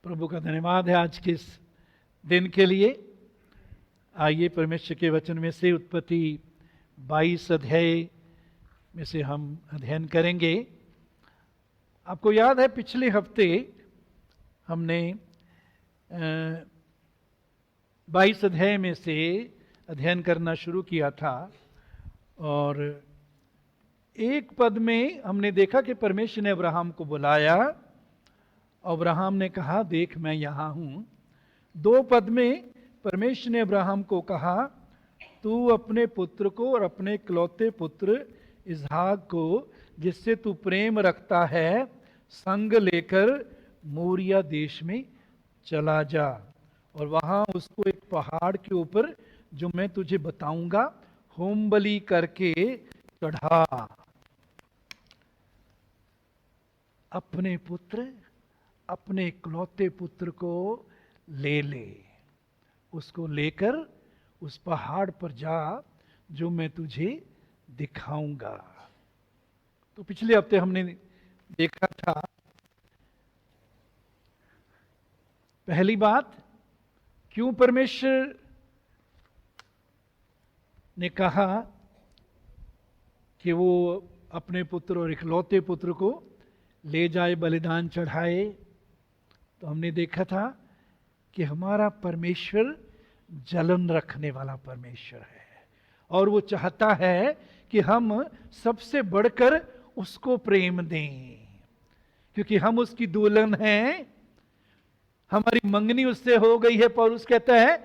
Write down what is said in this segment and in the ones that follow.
प्रभु का धन्यवाद है आज के इस दिन के लिए। आइए परमेश्वर के वचन में से उत्पत्ति 22 अध्याय में से हम अध्ययन करेंगे। आपको याद है पिछले हफ्ते हमने 22 अध्याय में से अध्ययन करना शुरू किया था और एक पद में हमने देखा कि परमेश्वर ने अब्राहम को बुलाया। अब्राहम ने कहा देख मैं यहां हूं। 2 पद में परमेश्वर ने अब्राहम को कहा तू अपने पुत्र को और अपने इकलौते पुत्र इसहाक को जिससे तू प्रेम रखता है संग लेकर मोरिया देश में चला जा और वहां उसको एक पहाड़ के ऊपर जो मैं तुझे बताऊंगा होम बलि करके चढ़ा। अपने पुत्र अपने इकलौते पुत्र को ले उसको लेकर उस पहाड़ पर जा जो मैं तुझे दिखाऊंगा। तो पिछले हफ्ते हमने देखा था पहली बात क्यों परमेश्वर ने कहा कि वो अपने पुत्र और इकलौते पुत्र को ले जाए बलिदान चढ़ाए। तो हमने देखा था कि हमारा परमेश्वर जलन रखने वाला परमेश्वर है और वो चाहता है कि हम सबसे बढ़कर उसको प्रेम दें क्योंकि हम उसकी दुल्हन हैं। हमारी मंगनी उससे हो गई है। पौलुस कहता है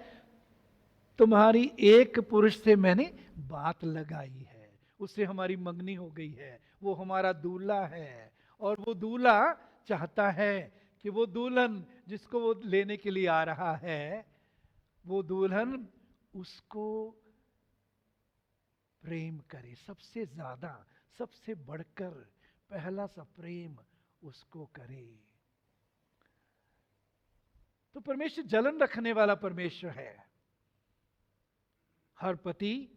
तुम्हारी एक पुरुष से मैंने बात लगाई है, उससे हमारी मंगनी हो गई है। वो हमारा दूल्हा है और वो दूल्हा चाहता है कि वो दुल्हन जिसको वो लेने के लिए आ रहा है वो दुल्हन उसको प्रेम करे, सबसे ज्यादा सबसे बढ़कर पहला सा प्रेम उसको करे। तो परमेश्वर जलन रखने वाला परमेश्वर है। हर पति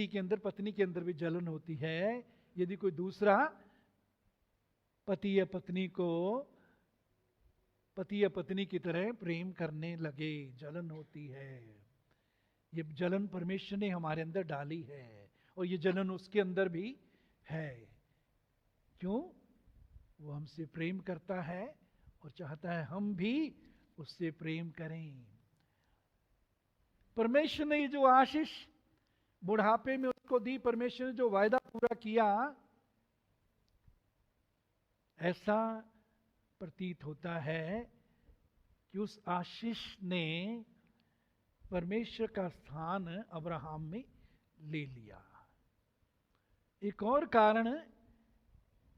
के अंदर पत्नी के अंदर भी जलन होती है। यदि कोई दूसरा पति या पत्नी की तरह प्रेम करने लगे, जलन होती है। ये जलन परमेश्वर ने हमारे अंदर डाली है और ये जलन उसके अंदर भी है। क्यों? वो हमसे प्रेम करता है और चाहता है हम भी उससे प्रेम करें। परमेश्वर ने जो आशीष बुढ़ापे में उसको दी, परमेश्वर ने जो वायदा पूरा किया, ऐसा प्रतीत होता है कि उस आशीष ने परमेश्वर का स्थान अब्राहम में ले लिया। एक और कारण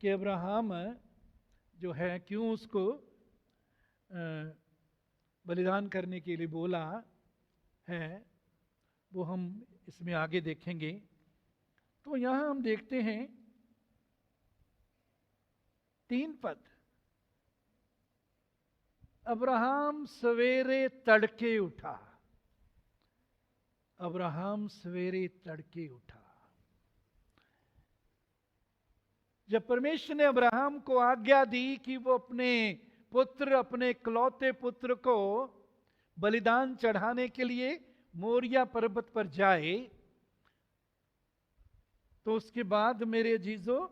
कि अब्राहम जो है क्यों उसको बलिदान करने के लिए बोला है वो हम इसमें आगे देखेंगे। तो यहां हम देखते हैं 3 पद। अब्राहम सवेरे तड़के उठा। अब्राहम सवेरे तड़के उठा। जब परमेश्वर ने अब्राहम को आज्ञा दी कि वो अपने इकलौते पुत्र को बलिदान चढ़ाने के लिए मोरिया पर्वत पर जाए, तो उसके बाद मेरे अजीजों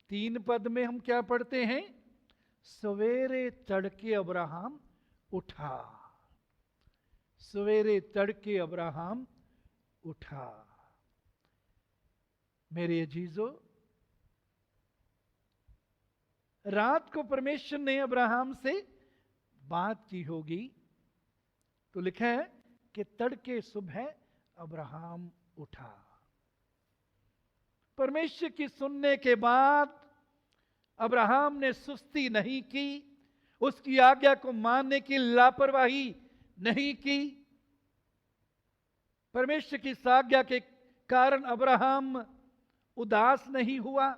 3 पद में हम क्या पढ़ते हैं? सवेरे तड़के अब्राहम उठा। सवेरे तड़के अब्राहम उठा। मेरे अजीजों, रात को परमेश्वर ने अब्राहम से बात की होगी तो लिखा है कि तड़के सुबह अब्राहम उठा। परमेश्वर की सुनने के बाद अब्राहम ने सुस्ती नहीं की, उसकी आज्ञा को मानने की लापरवाही नहीं की। परमेश्वर की इस आज्ञा के कारण अब्राहम उदास नहीं हुआ,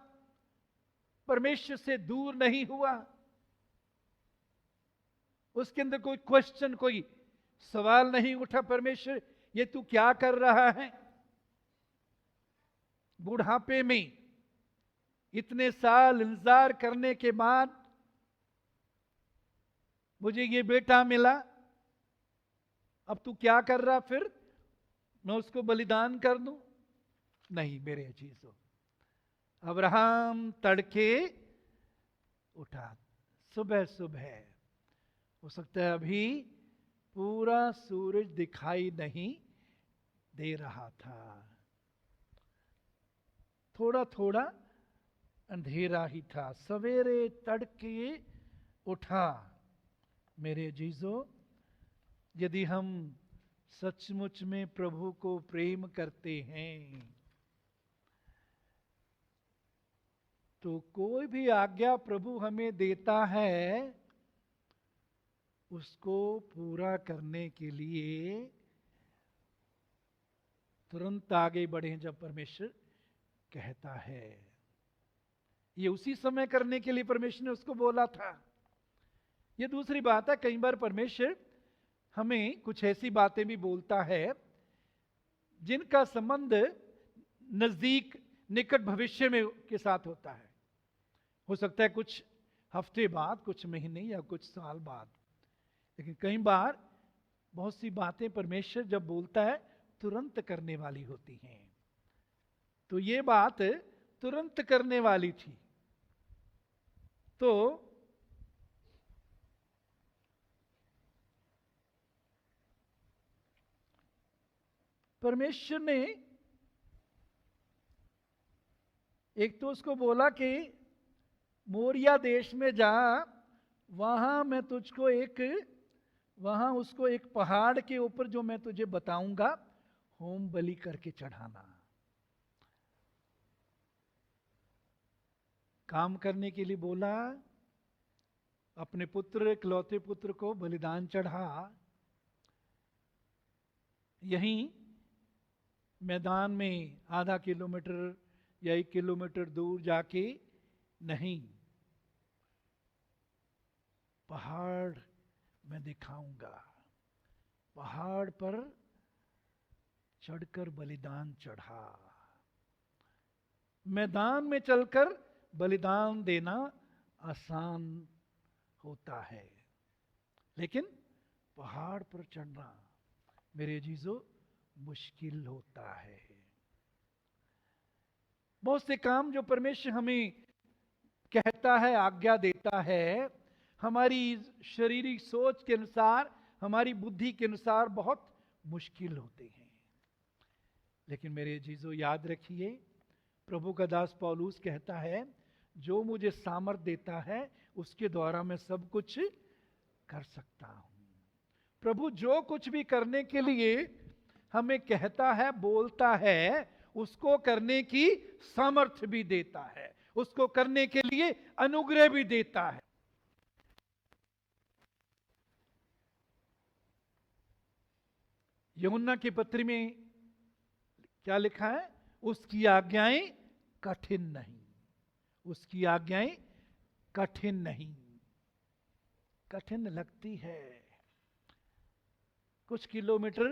परमेश्वर से दूर नहीं हुआ। उसके अंदर कोई क्वेश्चन, कोई सवाल नहीं उठा, परमेश्वर ये तू क्या कर रहा है? बुढ़ापे में इतने साल इंतजार करने के बाद मुझे ये बेटा मिला, अब तू क्या कर रहा, फिर मैं उसको बलिदान कर दूं? नहीं मेरे अजीजों, अब्राहम तड़के उठा, सुबह सुबह, हो सकता है अभी पूरा सूरज दिखाई नहीं दे रहा था, थोड़ा थोड़ा अंधेरा ही था, सवेरे तड़के उठा। मेरे अजीजों, यदि हम सचमुच में प्रभु को प्रेम करते हैं तो कोई भी आज्ञा प्रभु हमें देता है उसको पूरा करने के लिए तुरंत आगे बढ़े जब परमेश्वर कहता है। ये उसी समय करने के लिए परमेश्वर ने उसको बोला था। ये दूसरी बात है, कई बार परमेश्वर हमें कुछ ऐसी बातें भी बोलता है जिनका संबंध नजदीक निकट भविष्य में के साथ होता है। हो सकता है कुछ हफ्ते बाद, कुछ महीने या कुछ साल बाद, लेकिन कई बार बहुत सी बातें परमेश्वर जब बोलता है तुरंत करने वाली होती हैं। तो ये बात तुरंत करने वाली थी। तो परमेश्वर ने एक तो उसको बोला कि मोरिया देश में जा, वहां मैं तुझको वहां उसको एक पहाड़ के ऊपर जो मैं तुझे बताऊंगा होम बलि करके चढ़ाना। काम करने के लिए बोला, अपने पुत्र, इकलौते पुत्र को बलिदान चढ़ा। यहीं मैदान में आधा किलोमीटर या 1 किलोमीटर दूर जाके नहीं, पहाड़ मैं दिखाऊंगा, पहाड़ पर चढ़कर बलिदान चढ़ा। मैदान में चलकर बलिदान देना आसान होता है, लेकिन पहाड़ पर चढ़ना मेरे अजीजों मुश्किल होता है। बहुत से काम जो परमेश्वर हमें कहता है, आज्ञा देता है, हमारी शारीरिक सोच के अनुसार, हमारी बुद्धि के अनुसार बहुत मुश्किल होते हैं। लेकिन मेरे अजीजों याद रखिए, प्रभु का दास पौलुस कहता है, जो मुझे सामर्थ देता है उसके द्वारा मैं सब कुछ कर सकता हूं। प्रभु जो कुछ भी करने के लिए हमें कहता है, बोलता है, उसको करने की सामर्थ्य भी देता है, उसको करने के लिए अनुग्रह भी देता है। यूहन्ना की पत्री में क्या लिखा है? उसकी आज्ञाएं कठिन नहीं, उसकी आज्ञाएं कठिन नहीं। कठिन लगती है, कुछ किलोमीटर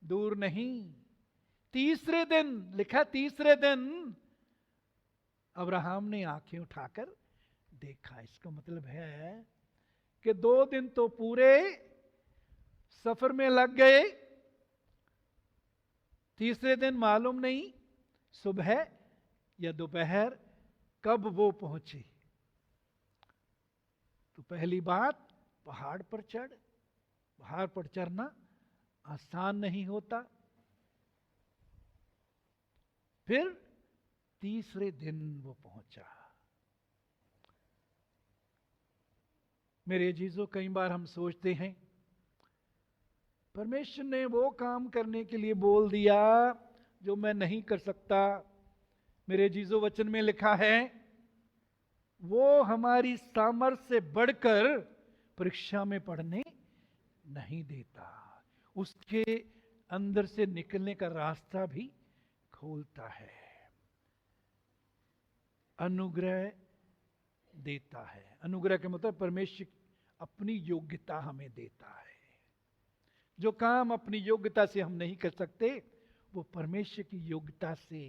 दूर नहीं, तीसरे दिन लिखा, तीसरे दिन अब्राहम ने आंखें उठाकर देखा। इसका मतलब है कि 2 दिन तो पूरे सफर में लग गए, तीसरे दिन मालूम नहीं सुबह या दोपहर कब वो पहुंचे। तो पहली बात, पहाड़ पर पहाड़ पर चढ़ना आसान नहीं होता। फिर तीसरे दिन वो पहुंचा। मेरे अजीजों, कई बार हम सोचते हैं परमेश्वर ने वो काम करने के लिए बोल दिया जो मैं नहीं कर सकता। मेरे अजीजों, वचन में लिखा है, वो हमारी सामर्थ्य से बढ़कर परीक्षा में पढ़ने नहीं देता, उसके अंदर से निकलने का रास्ता भी खोलता है, अनुग्रह देता है। अनुग्रह के मतलब परमेश्वर अपनी योग्यता हमें देता है। जो काम अपनी योग्यता से हम नहीं कर सकते, वो परमेश्वर की योग्यता से,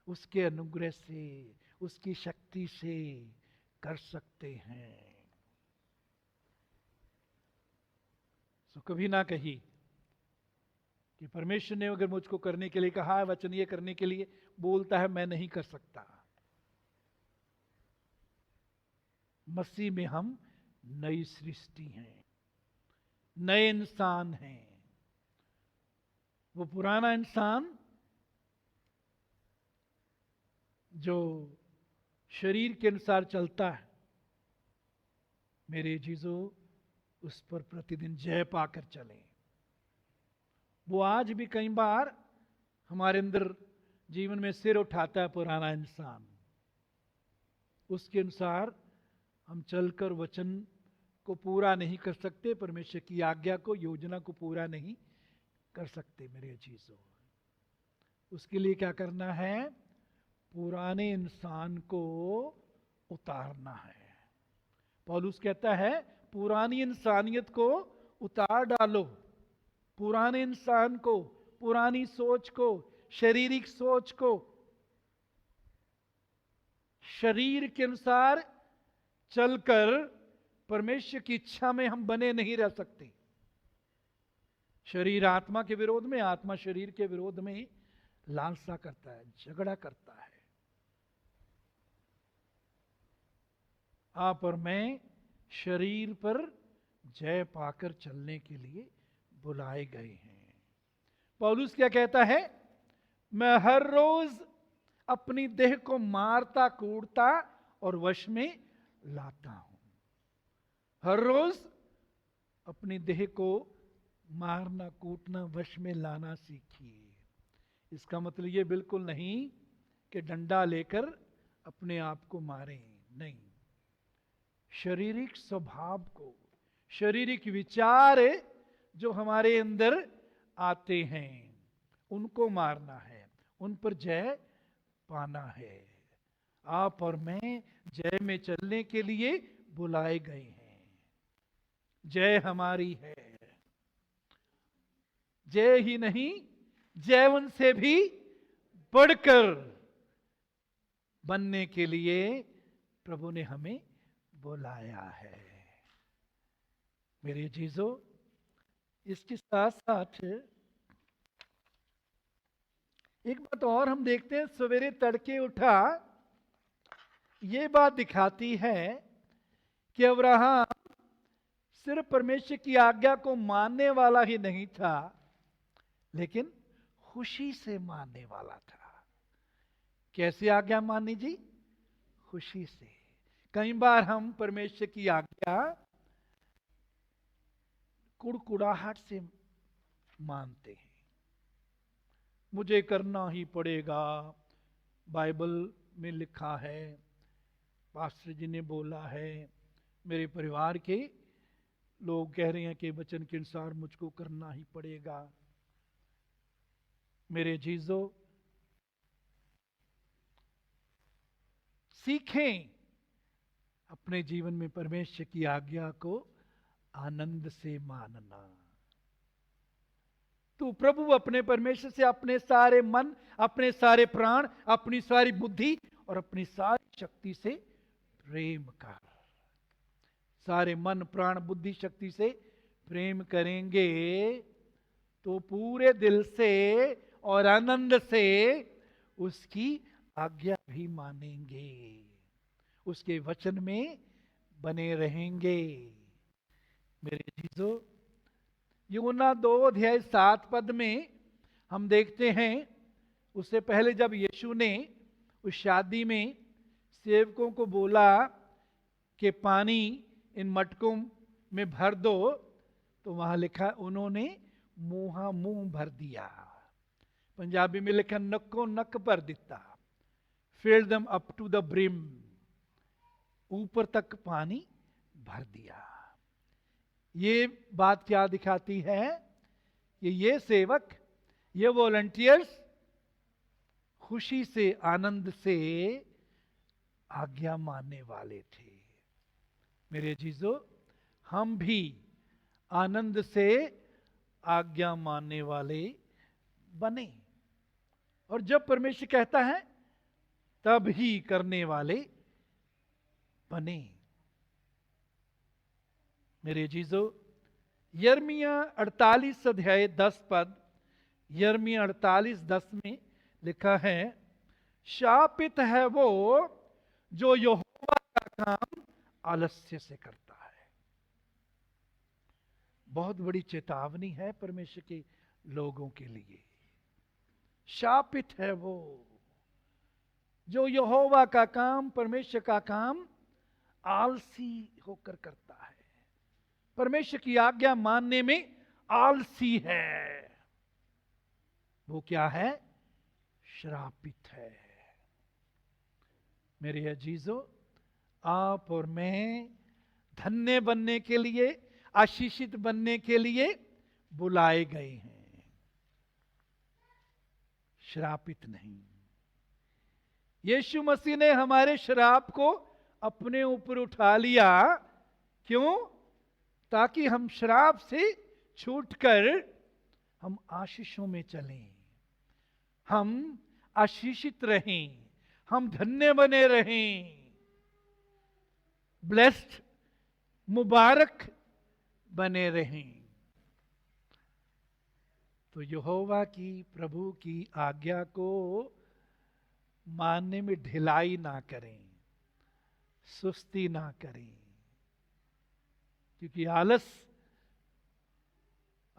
उसके अनुग्रह से, उसकी शक्ति से कर सकते हैं। सो कभी ना कही कि परमेश्वर ने अगर मुझको करने के लिए कहा है, वचन ये करने के लिए बोलता है, मैं नहीं कर सकता। मसीह में हम नई सृष्टि हैं, नए इंसान हैं। वो पुराना इंसान जो शरीर के अनुसार चलता है, मेरे जीजो उस पर प्रतिदिन जय पाकर चलें। वो आज भी कई बार हमारे अंदर जीवन में सिर उठाता है, पुराना इंसान। उसके अनुसार हम चलकर वचन को पूरा नहीं कर सकते, परमेश्वर की आज्ञा को, योजना को पूरा नहीं कर सकते मेरे चीजों। उसके लिए क्या करना है? पुराने इंसान को उतारना है। पौलुस कहता है पुरानी इंसानियत को उतार डालो। पुराने इंसान को, पुरानी सोच को, शारीरिक सोच को। शरीर के अनुसार चलकर परमेश्वर की इच्छा में हम बने नहीं रह सकते। शरीर आत्मा के विरोध में, आत्मा शरीर के विरोध में लालसा करता है, झगड़ा करता है। आप और मैं शरीर पर जय पाकर चलने के लिए बुलाए गए हैं। पौलुस क्या कहता है? मैं हर रोज अपनी देह को मारता कूटता और वश में लाता हूं। हर रोज अपनी देह को मारना कूटना, वश में लाना सीखिए। इसका मतलब ये बिल्कुल नहीं कि डंडा लेकर अपने आप को मारें, नहीं। शारीरिक स्वभाव को, शारीरिक विचार जो हमारे अंदर आते हैं, उनको मारना है, उन पर जय पाना है। आप और मैं जय में चलने के लिए बुलाए गए हैं। जय हमारी है। जय ही नहीं, जैवन से भी बढ़कर बनने के लिए प्रभु ने हमें बुलाया है मेरे चीजों। इसके साथ साथ एक बात और हम देखते हैं, सवेरे तड़के उठा, ये बात दिखाती है कि अब्राहम सिर्फ परमेश्वर की आज्ञा को मानने वाला ही नहीं था, लेकिन खुशी से मानने वाला था। कैसे आज्ञा मानी जी? खुशी से। कई बार हम परमेश्वर की आज्ञा कुड़कुड़ाहट से मानते हैं। मुझे करना ही पड़ेगा, बाइबल में लिखा है, पास्टर जी ने बोला है, मेरे परिवार के लोग कह रहे हैं कि वचन के अनुसार मुझको करना ही पड़ेगा। मेरे जीजो, सीखें अपने जीवन में परमेश्वर की आज्ञा को आनंद से मानना। तो प्रभु अपने परमेश्वर से अपने सारे मन, अपने सारे प्राण, अपनी सारी बुद्धि और अपनी सारी शक्ति से प्रेम कर। सारे मन, प्राण, बुद्धि, शक्ति से प्रेम करेंगे तो पूरे दिल से और आनंद से उसकी आज्ञा भी मानेंगे, उसके वचन में बने रहेंगे। मेरे चीजों, यूहन्ना 2:7 में हम देखते हैं, उससे पहले जब यीशु ने उस शादी में सेवकों को बोला कि पानी इन मटकों में भर दो, तो वहां लिखा उन्होंने मुंहा मुंह भर दिया। पंजाबी में लिखा नक्को नक भर दिता। Fill them up to the brim, ऊपर तक पानी भर दिया। ये बात क्या दिखाती है कि ये सेवक, ये वॉलंटियर्स खुशी से, आनंद से आज्ञा मानने वाले थे। मेरे जीजो, हम भी आनंद से आज्ञा मानने वाले बने, और जब परमेश्वर कहता है तब ही करने वाले बने। मेरे जीजो, यिर्मयाह 48 अध्याय 10 पद, यिर्मयाह 48:10 में लिखा है, शापित है वो जो यहोवा का काम आलस्य से करता है। बहुत बड़ी चेतावनी है परमेश्वर के लोगों के लिए। शापित है वो जो यहोवा का काम, परमेश्वर का काम आलसी होकर करता है, परमेश्वर की आज्ञा मानने में आलसी है, वो क्या है? श्रापित है। मेरे अजीजों, आप और मैं धन्य बनने के लिए, आशीषित बनने के लिए बुलाए गए हैं, श्रापित नहीं। यीशु मसीह ने हमारे श्राप को अपने ऊपर उठा लिया। क्यों? ताकि हम श्राप से छूटकर हम आशीषों में चलें, हम आशीषित रहें, हम धन्य बने रहें, ब्लेस्ड, मुबारक बने रहें। तो यहोवा की, प्रभु की आज्ञा को मानने में ढिलाई ना करें, सुस्ती ना करें, क्योंकि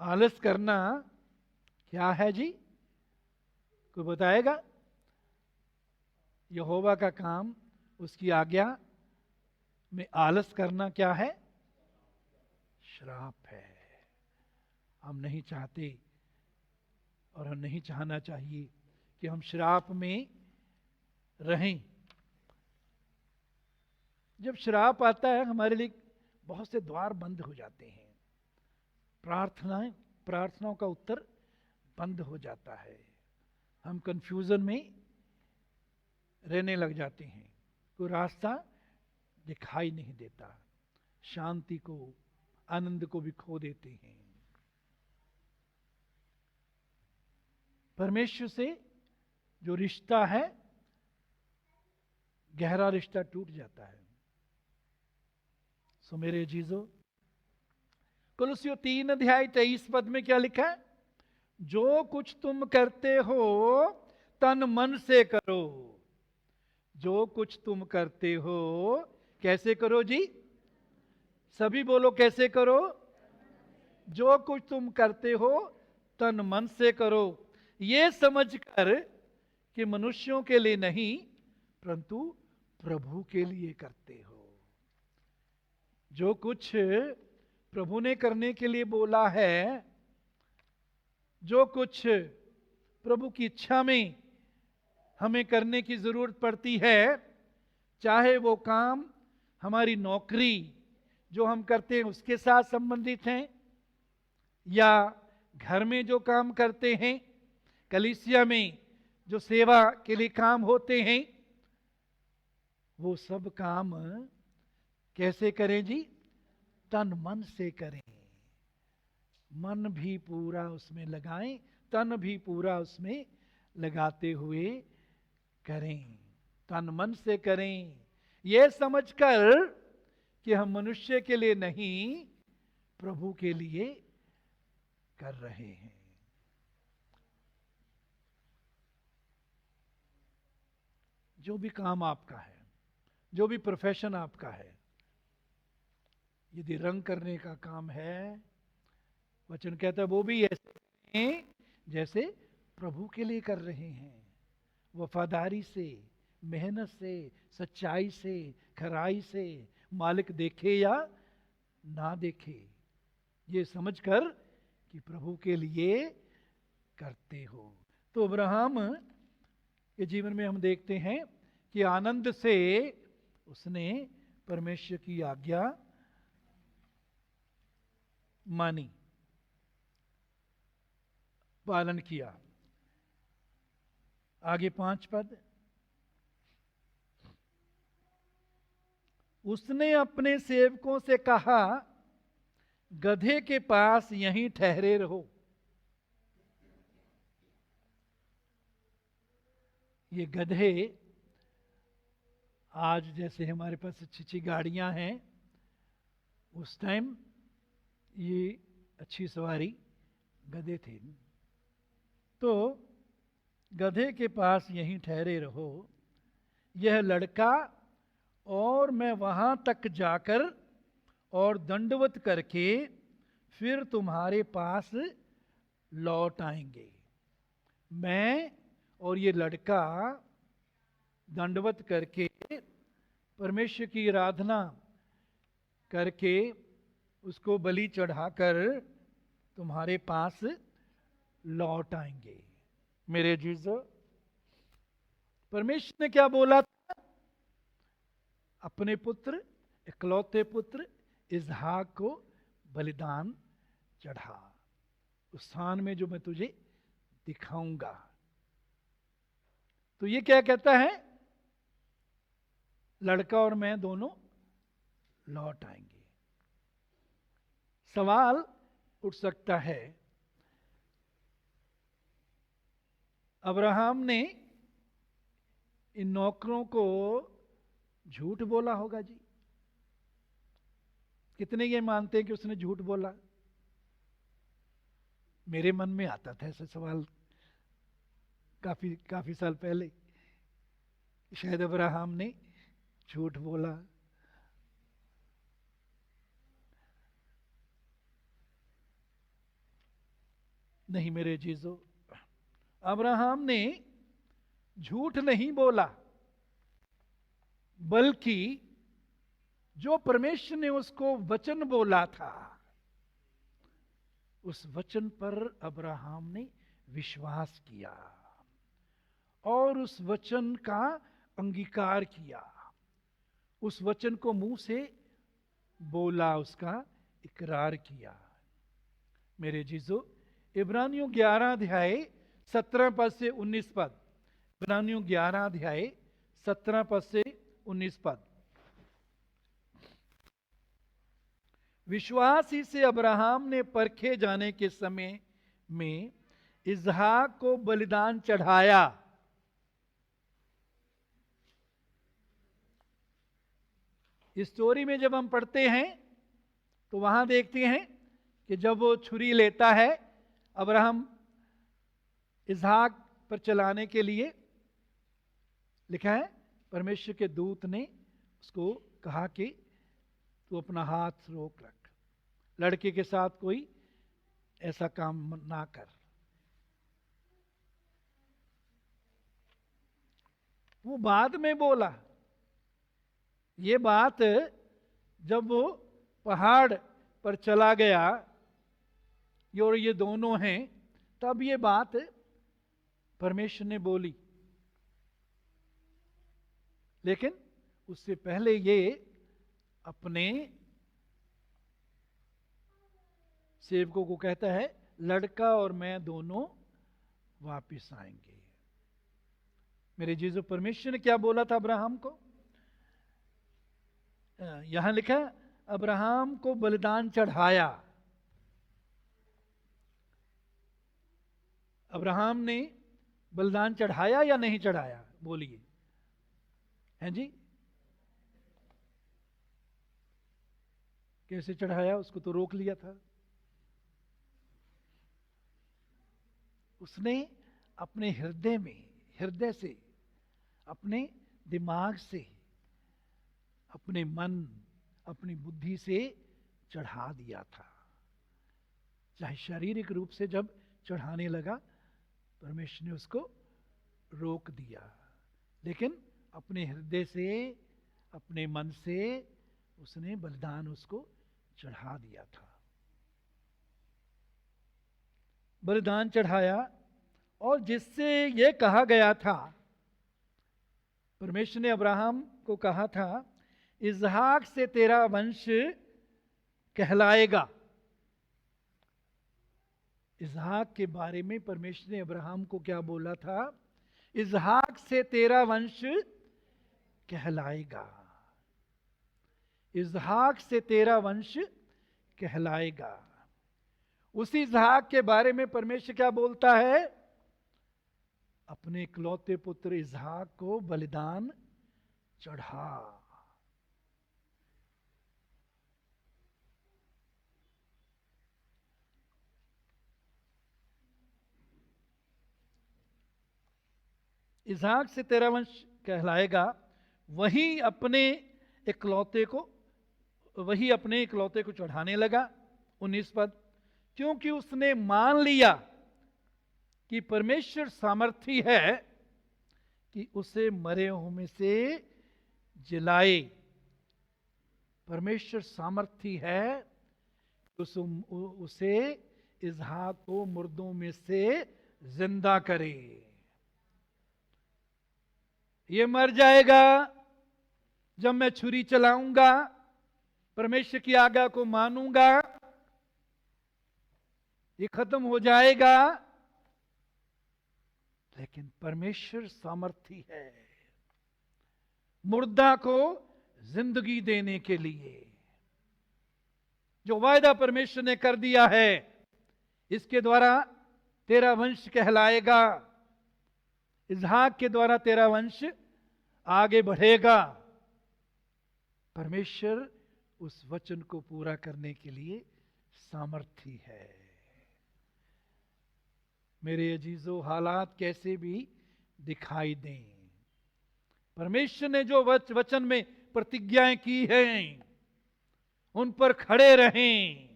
आलस करना क्या है जी? कोई बताएगा? यहोवा का काम, उसकी आज्ञा में आलस करना क्या है? श्राप है। हम नहीं चाहते और हम नहीं चाहना चाहिए कि हम श्राप में रहें। जब श्राप आता है, हमारे लिए बहुत से द्वार बंद हो जाते हैं, प्रार्थनाओं का उत्तर बंद हो जाता है, हम कंफ्यूजन में रहने लग जाते हैं, कोई रास्ता दिखाई नहीं देता, शांति को, आनंद को भी खो देते हैं। परमेश्वर से जो रिश्ता है, गहरा रिश्ता टूट जाता है। सो मेरे अजीजों, कुलुस्सियों 3 अध्याय 23 पद में क्या लिखा है? जो कुछ तुम करते हो तन मन से करो। जो कुछ तुम करते हो कैसे करो जी? सभी बोलो, कैसे करो? जो कुछ तुम करते हो तन मन से करो, ये समझकर कि मनुष्यों के लिए नहीं परंतु प्रभु के लिए करते हो। जो कुछ प्रभु ने करने के लिए बोला है, जो कुछ प्रभु की इच्छा में हमें करने की जरूरत पड़ती है, चाहे वो काम हमारी नौकरी जो हम करते हैं उसके साथ संबंधित हैं, या घर में जो काम करते हैं, कलीसिया में जो सेवा के लिए काम होते हैं, वो सब काम कैसे करें जी? तन मन से करें। मन भी पूरा उसमें लगाएं, तन भी पूरा उसमें लगाते हुए करें, तन मन से करें, यह समझकर कि हम मनुष्य के लिए नहीं प्रभु के लिए कर रहे हैं। जो भी काम आपका है, जो भी प्रोफेशन आपका है, यदि रंग करने का काम है, वचन कहता है वो भी ऐसे हैं जैसे प्रभु के लिए कर रहे हैं, वफादारी से, मेहनत से, सच्चाई से, खराई से, मालिक देखे या ना देखे, ये समझकर कि प्रभु के लिए करते हो। तो अब्राहम के जीवन में हम देखते हैं कि आनंद से उसने परमेश्वर की आज्ञा मानी, पालन किया। आगे 5 पद, उसने अपने सेवकों से कहा, गधे के पास यहीं ठहरे रहो। ये गधे, आज जैसे हमारे पास अच्छी अच्छी गाड़ियां हैं, उस टाइम ये अच्छी सवारी गधे थे। तो गधे के पास यहीं ठहरे रहो, यह लड़का और मैं वहां तक जाकर और दंडवत करके फिर तुम्हारे पास लौट आएंगे। मैं और ये लड़का दंडवत करके परमेश्वर की आराधना करके उसको बलि चढ़ाकर तुम्हारे पास लौट आएंगे। मेरे जीजो, परमेश्वर ने क्या बोला था? अपने पुत्र, इकलौते पुत्र इसहाक को बलिदान चढ़ा, उस स्थान में जो मैं तुझे दिखाऊंगा। तो ये क्या कहता है? लड़का और मैं दोनों लौट आएंगे। सवाल उठ सकता है, अब्राहम ने इन नौकरों को झूठ बोला होगा जी? कितने ये मानते हैं कि उसने झूठ बोला? मेरे मन में आता था ऐसा सवाल काफी काफी साल पहले, शायद अब्राहम ने झूठ बोला। नहीं मेरे जीजो, अब्राहम ने झूठ नहीं बोला, बल्कि जो परमेश्वर ने उसको वचन बोला था, उस वचन पर अब्राहम ने विश्वास किया और उस वचन का अंगीकार किया, उस वचन को मुंह से बोला, उसका इकरार किया। मेरे जीजो, इब्रानियों 11 अध्याय 17 पद से 19 पद, इब्रानियों 11 अध्याय 17 पद से 19 पद। विश्वास ही से अब्राहम ने परखे जाने के समय में इसहाक को बलिदान चढ़ाया। इस स्टोरी में जब हम पढ़ते हैं तो वहां देखते हैं कि जब वो छुरी लेता है अब्राहम इसहाक पर चलाने के लिए, लिखा है परमेश्वर के दूत ने उसको कहा कि तू अपना हाथ रोक रख, लड़के के साथ कोई ऐसा काम ना कर। वो बाद में बोला, ये बात जब वो पहाड़ पर चला गया और ये दोनों हैं, तब ये बात परमेश्वर ने बोली, लेकिन उससे पहले ये अपने सेवकों को कहता है, लड़का और मैं दोनों वापिस आएंगे। मेरे जीजो, परमेश्वर ने क्या बोला था अब्राहम को? यहां लिखा, अब्राहम को बलिदान चढ़ाया। अब्राहम ने बलिदान चढ़ाया या नहीं चढ़ाया? बोलिए, हैं जी? कैसे चढ़ाया? उसको तो रोक लिया था। उसने अपने हृदय में, हृदय से, अपने दिमाग से, अपने मन, अपनी बुद्धि से चढ़ा दिया था। चाहे शारीरिक रूप से जब चढ़ाने लगा, परमेश्वर ने उसको रोक दिया, लेकिन अपने हृदय से, अपने मन से उसने बलिदान उसको चढ़ा दिया था। बलिदान चढ़ाया, और जिससे यह कहा गया था, परमेश्वर ने अब्राहम को कहा था, इसहाक से तेरा वंश कहलाएगा। इसहाक के बारे में परमेश्वर ने अब्राहम को क्या बोला था? इसहाक से तेरा वंश कहलाएगा, इसहाक से तेरा वंश कहलाएगा। उसी इसहाक के बारे में परमेश्वर क्या बोलता है? अपने इकलौते पुत्र इसहाक को बलिदान चढ़ा। इसहाक से तेरा वंश कहलाएगा, वही अपने इकलौते को चढ़ाने लगा। 19 पद, क्योंकि उसने मान लिया कि परमेश्वर सामर्थी है कि उसे मरे हुओं में से जिलाए। परमेश्वर सामर्थी है उसे इसहाक को मुर्दों में से जिंदा करे। ये मर जाएगा जब मैं छुरी चलाऊंगा, परमेश्वर की आज्ञा को मानूंगा, ये खत्म हो जाएगा। लेकिन परमेश्वर सामर्थी है मुर्दा को जिंदगी देने के लिए। जो वायदा परमेश्वर ने कर दिया है, इसके द्वारा तेरा वंश कहलाएगा, इसहाक के द्वारा तेरा वंश आगे बढ़ेगा। परमेश्वर उस वचन को पूरा करने के लिए सामर्थी है। मेरे अजीजों, हालात कैसे भी दिखाई दें, परमेश्वर ने जो वचन में प्रतिज्ञाएं की हैं, उन पर खड़े रहें,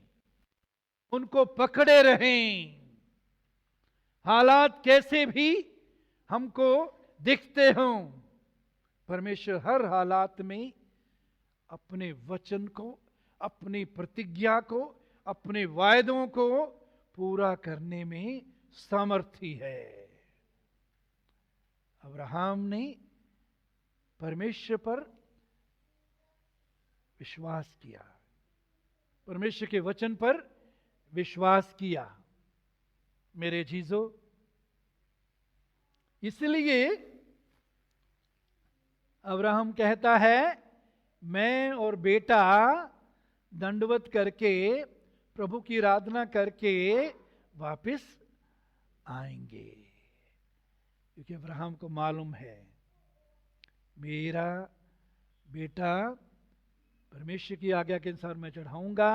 उनको पकड़े रहें। हालात कैसे भी हमको दिखते हों, परमेश्वर हर हालात में अपने वचन को, अपनी प्रतिज्ञा को, अपने वायदों को पूरा करने में सामर्थी है। अब्राहम ने परमेश्वर पर विश्वास किया, परमेश्वर के वचन पर विश्वास किया। मेरे अजीजों, इसलिए अब्राहम कहता है, मैं और बेटा दंडवत करके, प्रभु की आराधना करके वापस आएंगे। क्योंकि अब्राहम को मालूम है, मेरा बेटा परमेश्वर की आज्ञा के अनुसार मैं चढ़ाऊंगा,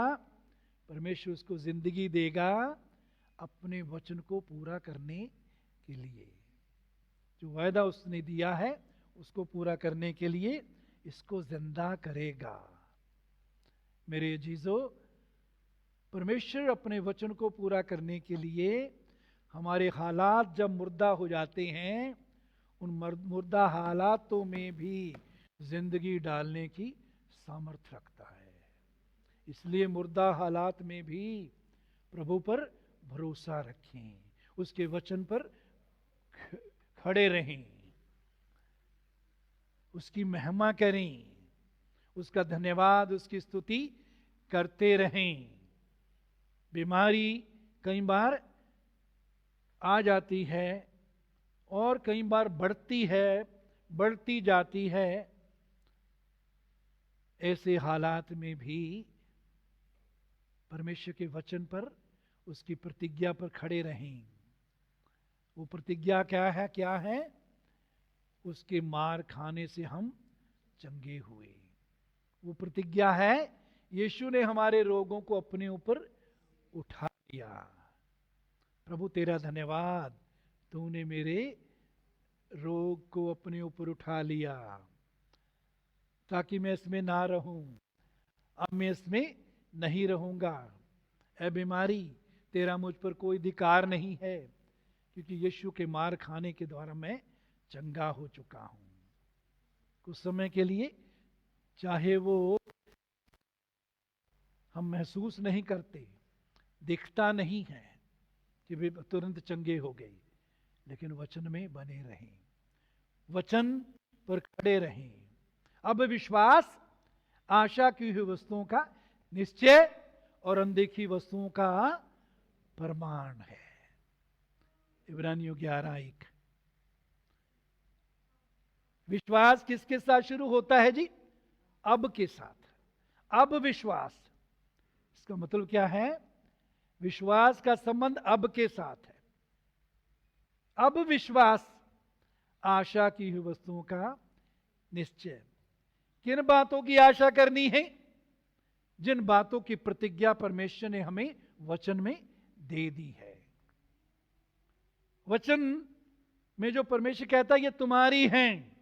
परमेश्वर उसको जिंदगी देगा अपने वचन को पूरा करने के लिए। जो वायदा उसने दिया है उसको पूरा करने के लिए इसको जिंदा करेगा। मेरे अजीजों, परमेश्वर अपने वचन को पूरा करने के लिए हमारे हालात जब मुर्दा हो जाते हैं, उन मुर्दा हालातों में भी जिंदगी डालने की सामर्थ्य रखता है। इसलिए मुर्दा हालात में भी प्रभु पर भरोसा रखें, उसके वचन पर खड़े रहें, उसकी महिमा करें, उसका धन्यवाद, उसकी स्तुति करते रहें। बीमारी कई बार आ जाती है और कई बार बढ़ती जाती है। ऐसे हालात में भी परमेश्वर के वचन पर, उसकी प्रतिज्ञा पर खड़े रहें। वो प्रतिज्ञा क्या है? उसके मार खाने से हम चंगे हुए। वो प्रतिज्ञा है, यीशु ने हमारे रोगों को अपने ऊपर उठा लिया। प्रभु तेरा धन्यवाद, तूने मेरे रोग को अपने ऊपर उठा लिया ताकि मैं इसमें ना रहूं। अब मैं इसमें नहीं रहूंगा। ऐ बीमारी, तेरा मुझ पर कोई अधिकार नहीं है, क्योंकि यीशु के मार खाने के द्वारा मैं चंगा हो चुका हूं। कुछ समय के लिए, चाहे वो हम महसूस नहीं करते, दिखता नहीं है कि वे तुरंत चंगे हो गए, लेकिन वचन में बने रहें, वचन पर खड़े रहें। अब विश्वास आशा की हुई वस्तुओं का निश्चय और अनदेखी वस्तुओं का प्रमाण है। इब्रानियों 11:1। विश्वास किसके साथ शुरू होता है जी? अब के साथ। अब विश्वास, इसका मतलब क्या है? विश्वास का संबंध अब के साथ है। अब विश्वास आशा की हुई वस्तुओं का निश्चय। किन बातों की आशा करनी है? जिन बातों की प्रतिज्ञा परमेश्वर ने हमें वचन में दे दी है। वचन में जो परमेश्वर कहता है ये तुम्हारी हैं,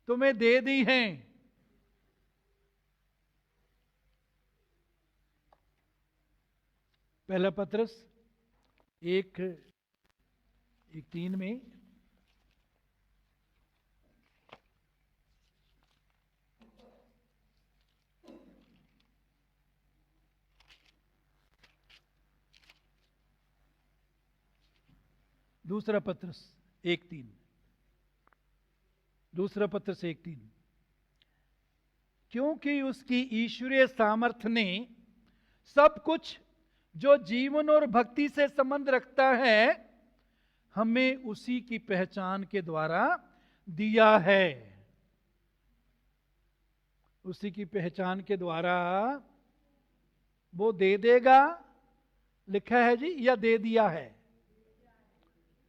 तुम्हें दे दी हैं। पहला पत्रस 1:3 में दूसरा पत्रस 1:3 क्योंकि उसकी ईश्वरीय सामर्थ्य ने सब कुछ जो जीवन और भक्ति से संबंध रखता है हमें उसी की पहचान के द्वारा दिया है। उसी की पहचान के द्वारा वो दे देगा, लिखा है जी, या दे दिया है?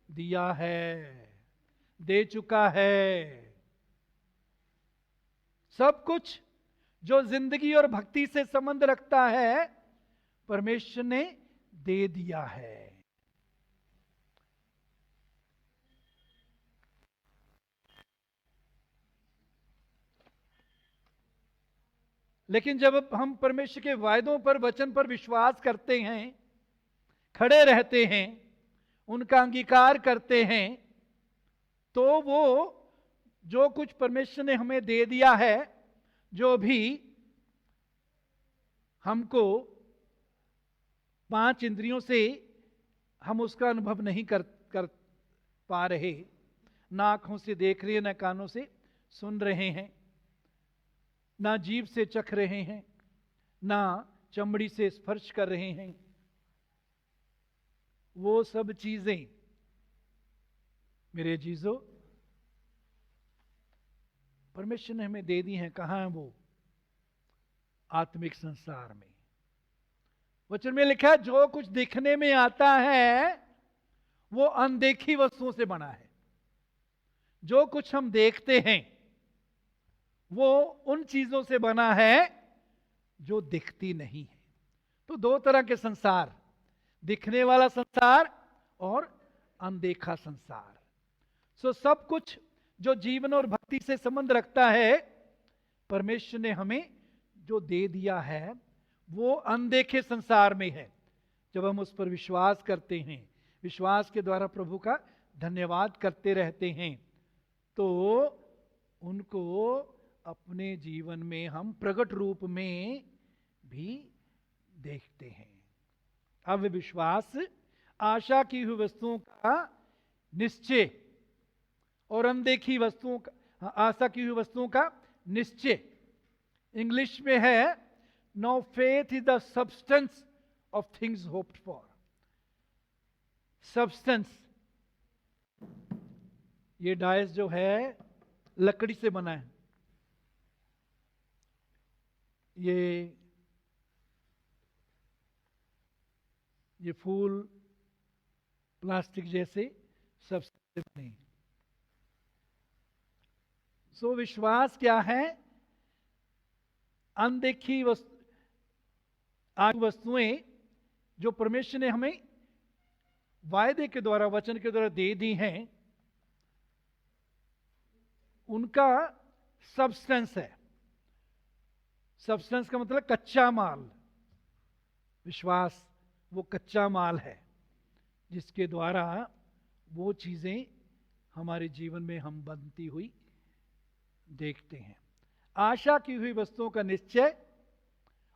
दिया है, दे चुका है। सब कुछ जो जिंदगी और भक्ति से संबंध रखता है परमेश्वर ने दे दिया है। लेकिन जब हम परमेश्वर के वायदों पर, वचन पर विश्वास करते हैं, खड़े रहते हैं, उनका अंगीकार करते हैं, तो वो जो कुछ परमेश्वर ने हमें दे दिया है, जो भी हमको 5 इंद्रियों से हम उसका अनुभव नहीं कर पा रहे, ना आंखों से देख रहे हैं, ना कानों से सुन रहे हैं, ना जीभ से चख रहे हैं, ना चमड़ी से स्पर्श कर रहे हैं, वो सब चीजें मेरे जीजो परमेश्वर ने हमें दे दी हैं। कहां है वो? आत्मिक संसार में। वचन में लिखा है जो कुछ दिखने में आता है वो अनदेखी वस्तुओं से बना है। जो कुछ हम देखते हैं वो उन चीजों से बना है जो दिखती नहीं है। तो 2 तरह के संसार, दिखने वाला संसार और अनदेखा संसार। सो सब कुछ जो जीवन और भक्ति से संबंध रखता है परमेश्वर ने हमें जो दे दिया है वो अनदेखे संसार में है। जब हम उस पर विश्वास करते हैं, विश्वास के द्वारा प्रभु का धन्यवाद करते रहते हैं, तो उनको अपने जीवन में हम प्रकट रूप में भी देखते हैं। अब विश्वास आशा की हुई वस्तुओं का निश्चय और अनदेखी वस्तुओं का, आशा की हुई वस्तुओं का निश्चय। इंग्लिश में है now faith is the substance of things hoped for. Substance, ये डायस जो है लकड़ी से बना है, ये फूल प्लास्टिक जैसे सबसे बने। सो विश्वास क्या है? अनदेखी वस्तुएं जो परमेश्वर ने हमें वायदे के द्वारा, वचन के द्वारा दे दी हैं, उनका सब्सटेंस है। सब्सटेंस का मतलब कच्चा माल। विश्वास वो कच्चा माल है जिसके द्वारा वो चीजें हमारे जीवन में हम बनती हुई देखते हैं। आशा की हुई वस्तुओं का निश्चय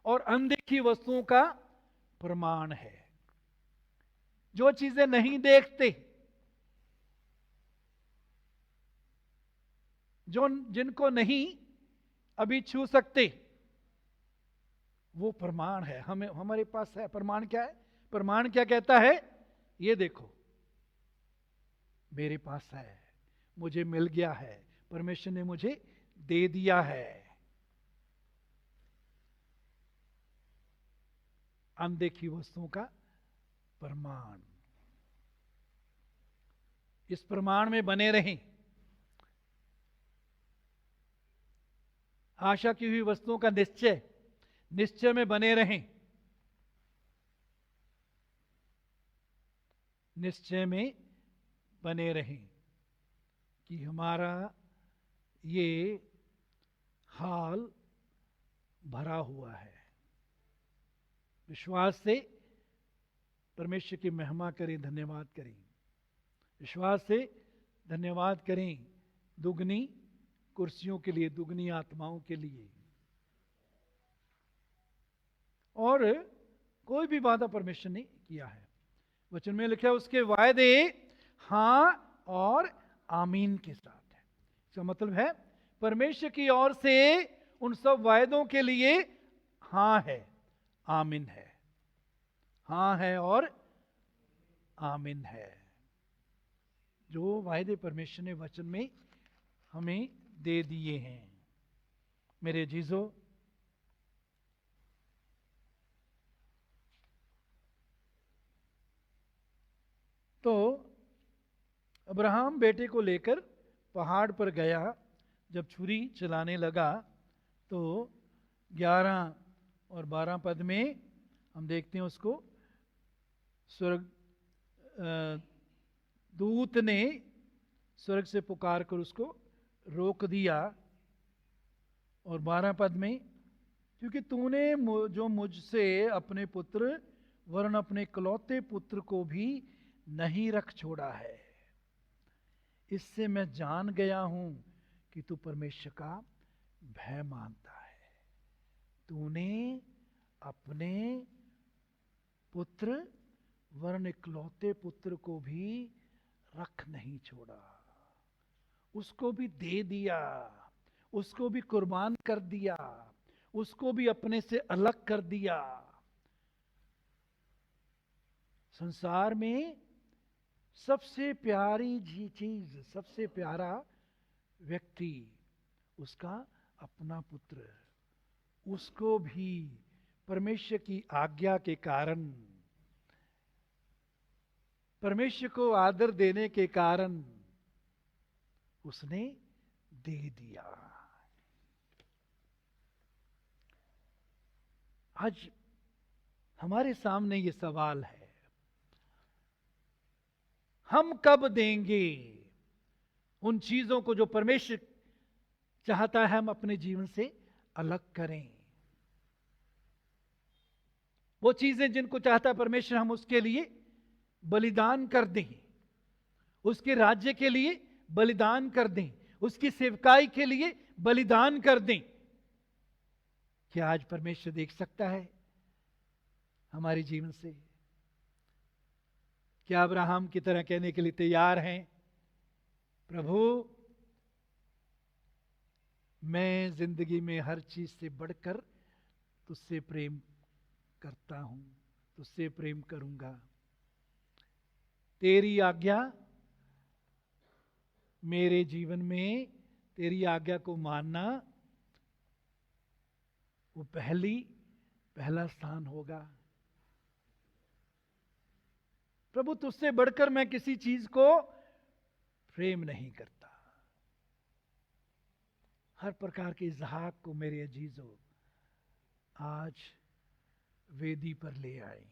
और अनदेखी वस्तुओं का प्रमाण है। जो चीजें नहीं देखते, जो जिनको नहीं अभी छू सकते, वो प्रमाण है। हमें, हमारे पास है। प्रमाण क्या है? प्रमाण क्या कहता है? ये देखो मेरे पास है, मुझे मिल गया है, परमेश्वर ने मुझे दे दिया है। अनदेखी वस्तुओं का प्रमाण। इस प्रमाण में बने रहें। आशा की हुई वस्तुओं का निश्चय, निश्चय में बने रहें। निश्चय में बने रहें कि हमारा ये हाल भरा हुआ है। विश्वास से परमेश्वर की महिमा करें, धन्यवाद करें। विश्वास से धन्यवाद करें दुगनी कुर्सियों के लिए, दुगनी आत्माओं के लिए। और कोई भी वादा परमेश्वर ने किया है, वचन में लिखा है उसके वायदे हां और आमीन के साथ है। इसका मतलब है परमेश्वर की ओर से उन सब वायदों के लिए हां है, आमीन है। हां है और आमीन है। जो वायदे परमेश्वर ने वचन में हमें दे दिए हैं। मेरे जीजो, तो अब्राहम बेटे को लेकर पहाड़ पर गया। जब छुरी चलाने लगा तो 11 और 12 पद में हम देखते हैं उसको स्वर्ग दूत ने स्वर्ग से पुकार कर उसको रोक दिया। और 12 पद में, क्योंकि तूने जो मुझसे अपने पुत्र वरन अपने इकलौते पुत्र को भी नहीं रख छोड़ा है, इससे मैं जान गया हूं कि तू परमेश्वर का भय मानता है। तूने अपने पुत्र वरन इकलौते पुत्र को भी रख नहीं छोड़ा, उसको भी दे दिया, उसको भी कुर्बान कर दिया, उसको भी अपने से अलग कर दिया। संसार में सबसे प्यारी चीज, सबसे प्यारा व्यक्ति उसका अपना पुत्र, उसको भी परमेश्वर की आज्ञा के कारण, परमेश्वर को आदर देने के कारण उसने दे दिया। आज हमारे सामने ये सवाल है, हम कब देंगे उन चीजों को जो परमेश्वर चाहता है हम अपने जीवन से अलग करें। वो चीजें जिनको चाहता है परमेश्वर हम उसके लिए बलिदान कर दें, उसके राज्य के लिए बलिदान कर दें, उसकी सेवकाई के लिए बलिदान कर दें। क्या आज परमेश्वर देख सकता है हमारे जीवन से? क्या अब्राहम की तरह कहने के लिए तैयार हैं, प्रभु मैं जिंदगी में हर चीज से बढ़कर तुझसे प्रेम करता हूं, तुझसे प्रेम करूंगा, तेरी आज्ञा मेरे जीवन में, तेरी आज्ञा को मानना वो पहला स्थान होगा। प्रभु तुझसे बढ़कर मैं किसी चीज को प्रेम नहीं करता। हर प्रकार के इज़हाक को मेरे अजीजों आज वेदी पर ले आए।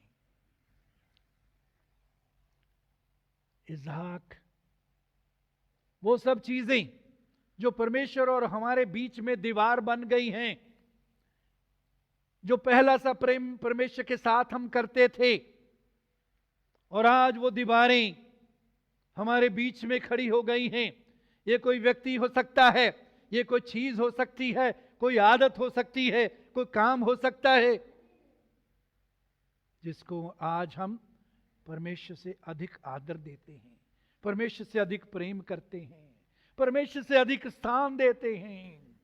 इज़हाक वो सब चीजें जो परमेश्वर और हमारे बीच में दीवार बन गई हैं, जो पहला सा प्रेम परमेश्वर के साथ हम करते थे, और आज वो दीवारें हमारे बीच में खड़ी हो गई हैं। ये कोई व्यक्ति हो सकता है, ये कोई चीज हो सकती है, कोई आदत हो सकती है, कोई काम हो सकता है, जिसको आज हम परमेश्वर से अधिक आदर देते हैं, परमेश्वर से अधिक प्रेम करते हैं, परमेश्वर से अधिक स्थान देते हैं।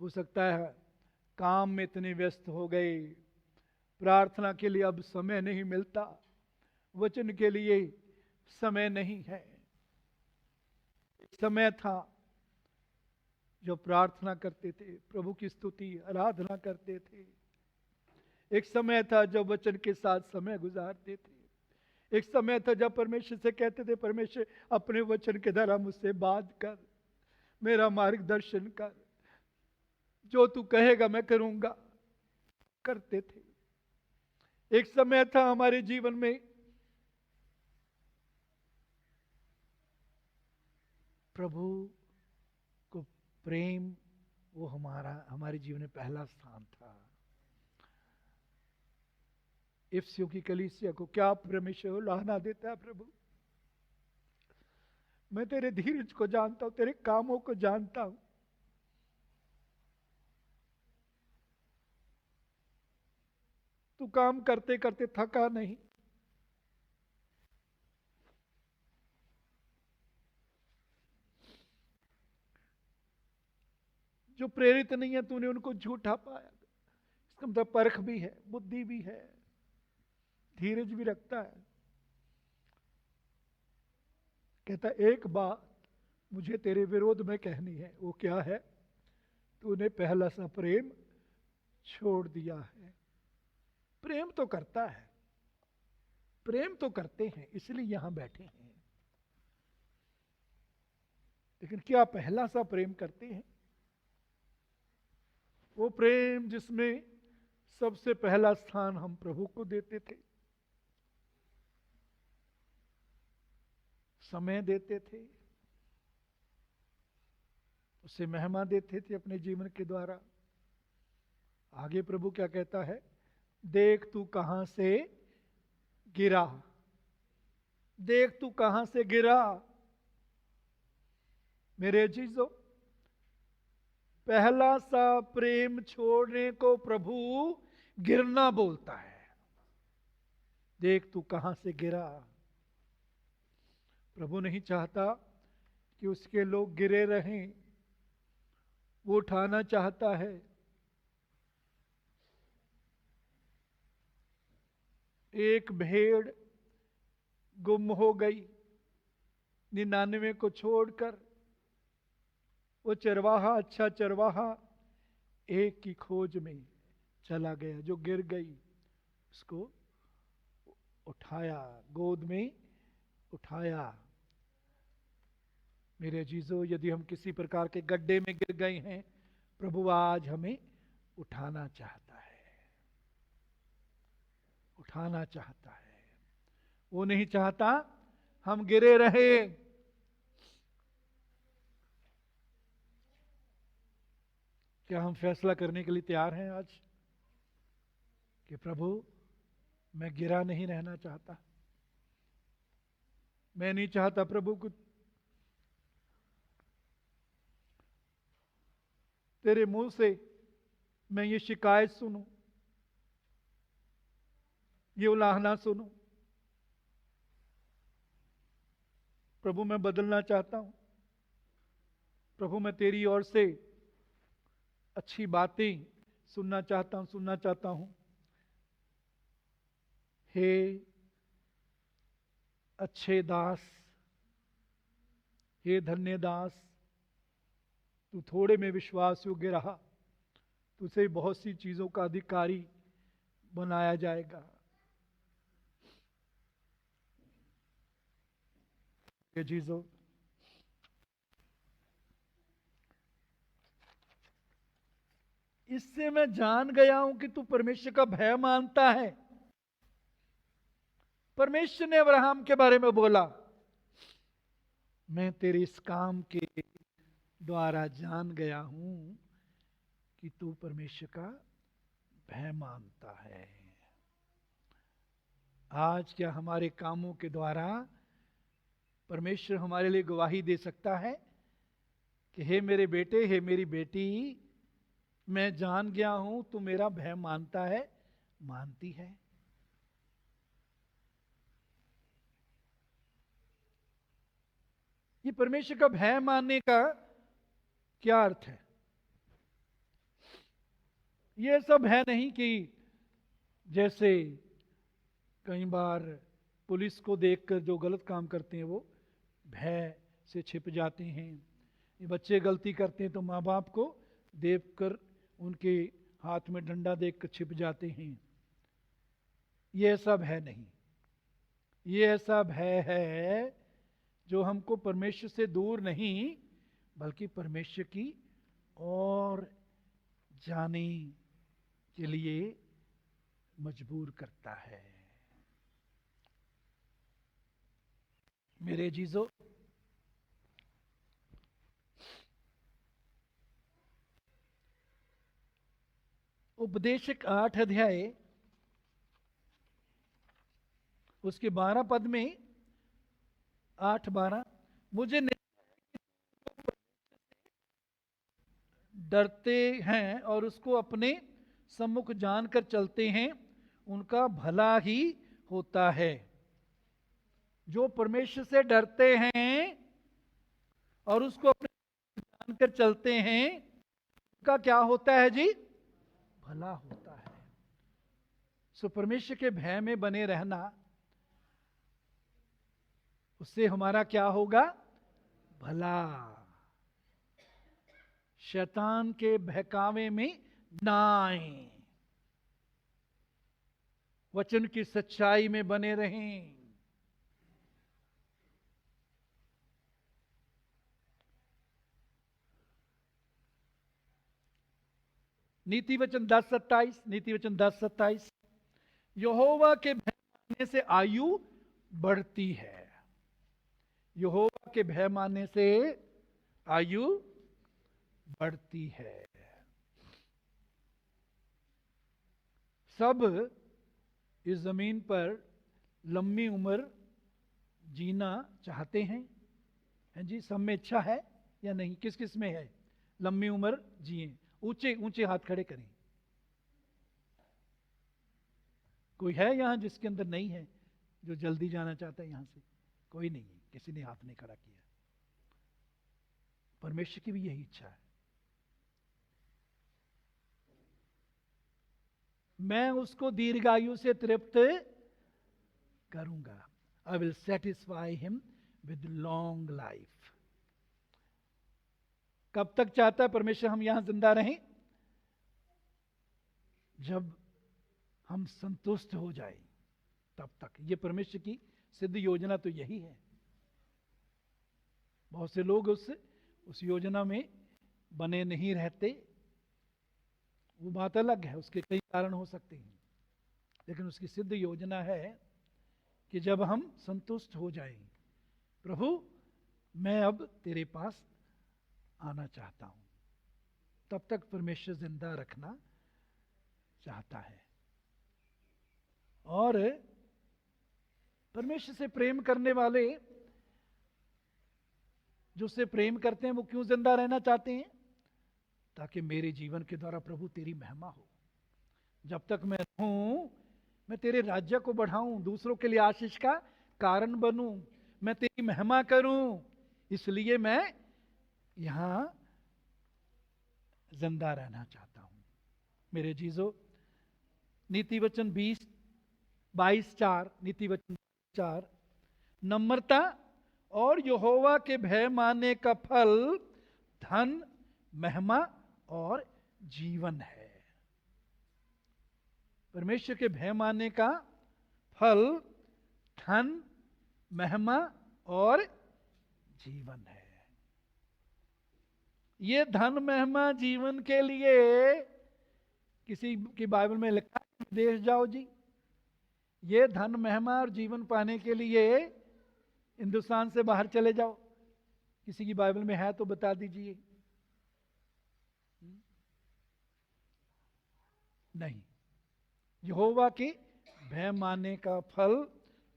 हो सकता है काम में इतने व्यस्त हो गए, प्रार्थना के लिए अब समय नहीं मिलता, वचन के लिए समय नहीं है। समय था जो प्रार्थना करते थे, प्रभु की स्तुति आराधना करते थे। एक समय था जब वचन के साथ समय गुजारते थे। एक समय था जब परमेश्वर से कहते थे, परमेश्वर अपने वचन के द्वारा मुझसे बात कर, मेरा मार्गदर्शन कर, जो तू कहेगा मैं करूंगा, करते थे। एक समय था हमारे जीवन में प्रभु को प्रेम, वो हमारे जीवन में पहला स्थान था। इफ्सियों की कलीसिया को क्या परमेश्वर उलाहना देता है, प्रभु मैं तेरे धीरज को जानता हूं, तेरे कामों को जानता हूं, तू काम करते करते थका नहीं। जो प्रेरित नहीं है तूने उनको झूठा पाया। इसका मतलब परख भी है, बुद्धि भी है, धीरज भी रखता है। कहता एक बात मुझे तेरे विरोध में कहनी है, वो क्या है? तूने पहला सा प्रेम छोड़ दिया है। प्रेम तो करता है, प्रेम तो करते हैं, इसलिए यहां बैठे हैं, लेकिन क्या पहला सा प्रेम करते हैं? वो प्रेम जिसमें सबसे पहला स्थान हम प्रभु को देते थे, समय देते थे, उसे महिमा देते थे अपने जीवन के द्वारा। आगे प्रभु क्या कहता है? देख तू कहां से गिरा, देख तू कहां से गिरा। मेरे अजीजों, पहला सा प्रेम छोड़ने को प्रभु गिरना बोलता है। देख तू कहां से गिरा। प्रभु नहीं चाहता कि उसके लोग गिरे रहें, वो उठाना चाहता है। एक भेड़ गुम हो गई, 99 को छोड़कर वो चरवाहा, अच्छा चरवाहा, एक की खोज में चला गया। जो गिर गई उसको उठाया, गोद में उठाया। मेरे अजीजों, यदि हम किसी प्रकार के गड्ढे में गिर गए हैं, प्रभु आज हमें उठाना चाहता है, उठाना चाहता है। वो नहीं चाहता हम गिरे रहे। क्या हम फैसला करने के लिए तैयार हैं आज कि प्रभु मैं गिरा नहीं रहना चाहता, मैं नहीं चाहता प्रभु को तेरे मुंह से मैं ये शिकायत सुनूं, ये उलाहना सुनूं। प्रभु मैं बदलना चाहता हूं, प्रभु मैं तेरी ओर से अच्छी बातें सुनना चाहता हूं। हे अच्छे दास, हे धन्य दास, तू थोड़े में विश्वास योग्य रहा, तुझे बहुत सी चीजों का अधिकारी बनाया जाएगा। ये चीजों इससे मैं जान गया हूं कि तू परमेश्वर का भय मानता है। परमेश्वर ने अब्राहम के बारे में बोला, मैं तेरे इस काम के द्वारा जान गया हूं कि तू परमेश्वर का भय मानता है। आज क्या हमारे कामों के द्वारा परमेश्वर हमारे लिए गवाही दे सकता है कि हे मेरे बेटे, हे मेरी बेटी, मैं जान गया हूं तू मेरा भय मानता है, मानती है? ये परमेश्वर का भय मानने का क्या अर्थ है? ये सब है नहीं कि जैसे कई बार पुलिस को देखकर जो गलत काम करते हैं वो भय से छिप जाते हैं। ये बच्चे गलती करते हैं तो माँ बाप को देखकर उनके हाथ में डंडा देखकर छिप जाते हैं। ये सब है नहीं। ये सब है जो हमको परमेश्वर से दूर नहीं बल्कि परमेश्वर की और जाने के लिए मजबूर करता है। मेरे जीजो, उपदेशक 8 अध्याय उसके 12 पद में, 8-12, मुझे डरते हैं और उसको अपने सम्मुख जानकर चलते हैं, उनका भला ही होता है। जो परमेश्वर से डरते हैं और उसको अपने जानकर चलते हैं, उनका क्या होता है जी? भला होता है। सो परमेश्वर के भय में बने रहना, उससे हमारा क्या होगा? भला। शैतान के बहकावे में ना आए, वचन की सच्चाई में बने रहें। नीति वचन 10:27, नीति वचन 10:27, यहोवा के भय मानने से आयु बढ़ती है। यहोवा के भय मानने से आयु बढ़ती है। सब इस जमीन पर लंबी उम्र जीना चाहते हैं, हैं जी? सब में इच्छा है या नहीं? किस किस में है लंबी उम्र जिए? ऊंचे ऊंचे हाथ खड़े करें। कोई है यहां जिसके अंदर नहीं है, जो जल्दी जाना चाहता है यहां से? कोई नहीं है, किसी ने हाथ नहीं खड़ा किया। परमेश्वर की भी यही इच्छा है। मैं उसको दीर्घायु से तृप्त करूंगा। I will satisfy him with long life. कब तक चाहता है परमेश्वर हम यहां जिंदा रहें? जब हम संतुष्ट हो जाए तब तक। ये परमेश्वर की सिद्ध योजना तो यही है। बहुत से लोग उस योजना में बने नहीं रहते, वो बात अलग है, उसके कई कारण हो सकते हैं, लेकिन उसकी सिद्ध योजना है कि जब हम संतुष्ट हो जाएं, प्रभु मैं अब तेरे पास आना चाहता हूं, तब तक परमेश्वर जिंदा रखना चाहता है। और परमेश्वर से प्रेम करने वाले, जो उससे प्रेम करते हैं, वो क्यों जिंदा रहना चाहते हैं? ताकि मेरे जीवन के द्वारा प्रभु तेरी महिमा हो। जब तक मैं रहूं, मैं तेरे राज्य को बढ़ाऊं, दूसरों के लिए आशीष का कारण बनूं, मैं तेरी महिमा करूं। इसलिए मैं यहां जिंदा रहना चाहता हूं। मेरे जीजो, नीति वचन 22:4, नीति वचन 4, नम्रता और यहोवा के भय मानने का फल धन, महिमा और जीवन है। परमेश्वर के भय मानने का फल धन, महिमा और जीवन है। ये धन, महिमा, जीवन के लिए किसी की बाइबल में लिखा है विदेश जाओ जी? ये धन, महिमा और जीवन पाने के लिए हिंदुस्तान से बाहर चले जाओ? किसी की बाइबल में है तो बता दीजिए। नहीं। यहोवा के भय मानने का फल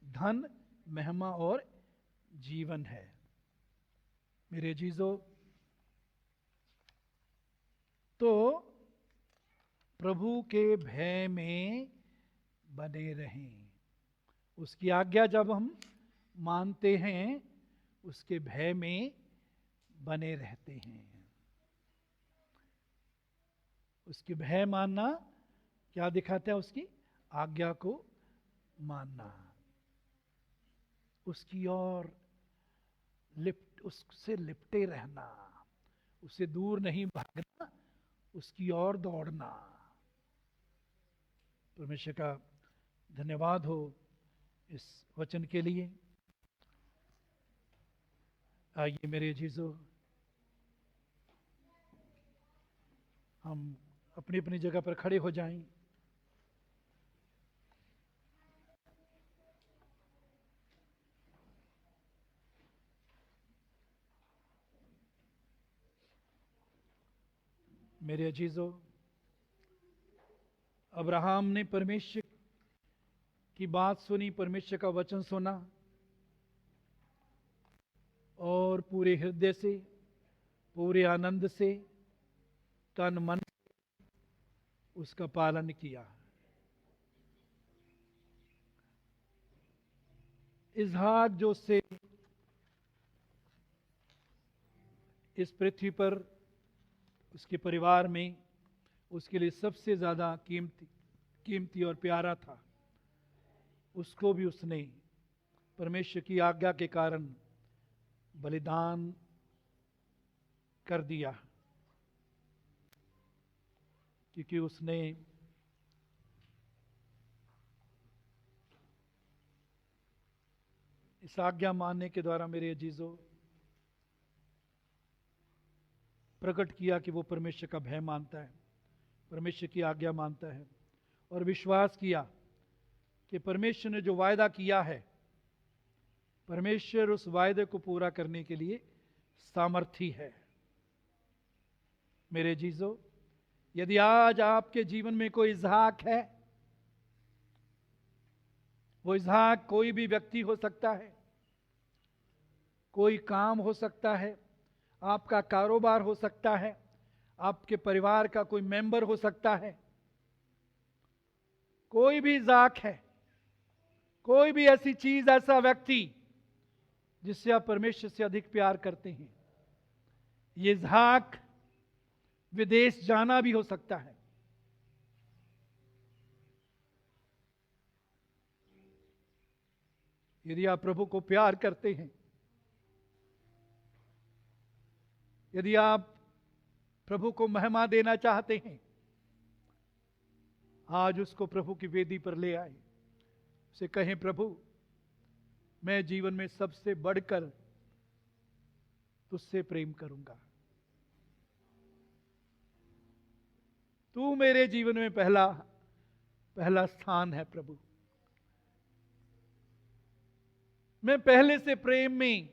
धन, महिमा और जीवन है। मेरे जीजो, तो प्रभु के भय में बने रहें। उसकी आज्ञा जब हम मानते हैं, उसके भय में बने रहते हैं। उसकी भय मानना क्या दिखाता है? उसकी आज्ञा को मानना, उसकी ओर उससे लिपटे रहना, उससे दूर नहीं भागना, उसकी ओर दौड़ना। परमेश्वर का धन्यवाद हो इस वचन के लिए। आइए मेरे अजीजों, हम अपनी अपनी जगह पर खड़े हो जाएं। मेरे अजीजों, अब्राहम ने परमेश्वर की बात सुनी, परमेश्वर का वचन सुना और पूरे हृदय से, पूरे आनंद से, तन मन उसका पालन किया। इसहाक जो से इस पृथ्वी पर उसके परिवार में उसके लिए सबसे ज्यादा कीमती और प्यारा था, उसको भी उसने परमेश्वर की आज्ञा के कारण बलिदान कर दिया, क्योंकि उसने इस आज्ञा मानने के द्वारा, मेरे अजीजों, प्रकट किया कि वो परमेश्वर का भय मानता है, परमेश्वर की आज्ञा मानता है, और विश्वास किया कि परमेश्वर ने जो वायदा किया है, परमेश्वर उस वायदे को पूरा करने के लिए सामर्थी है। मेरे अजीजों, यदि आज आपके जीवन में कोई इसहाक है, वो इसहाक कोई भी व्यक्ति हो सकता है, कोई काम हो सकता है, आपका कारोबार हो सकता है, आपके परिवार का कोई मेंबर हो सकता है, कोई भी इसहाक है, कोई भी ऐसी चीज, ऐसा व्यक्ति जिससे आप परमेश्वर से अधिक प्यार करते हैं। ये इसहाक विदेश जाना भी हो सकता है। यदि आप प्रभु को प्यार करते हैं, यदि आप प्रभु को महिमा देना चाहते हैं, आज उसको प्रभु की वेदी पर ले आए, उसे कहें, प्रभु मैं जीवन में सबसे बढ़कर तुझसे प्रेम करूंगा, तू मेरे जीवन में पहला स्थान है प्रभु। मैं पहले से प्रेम में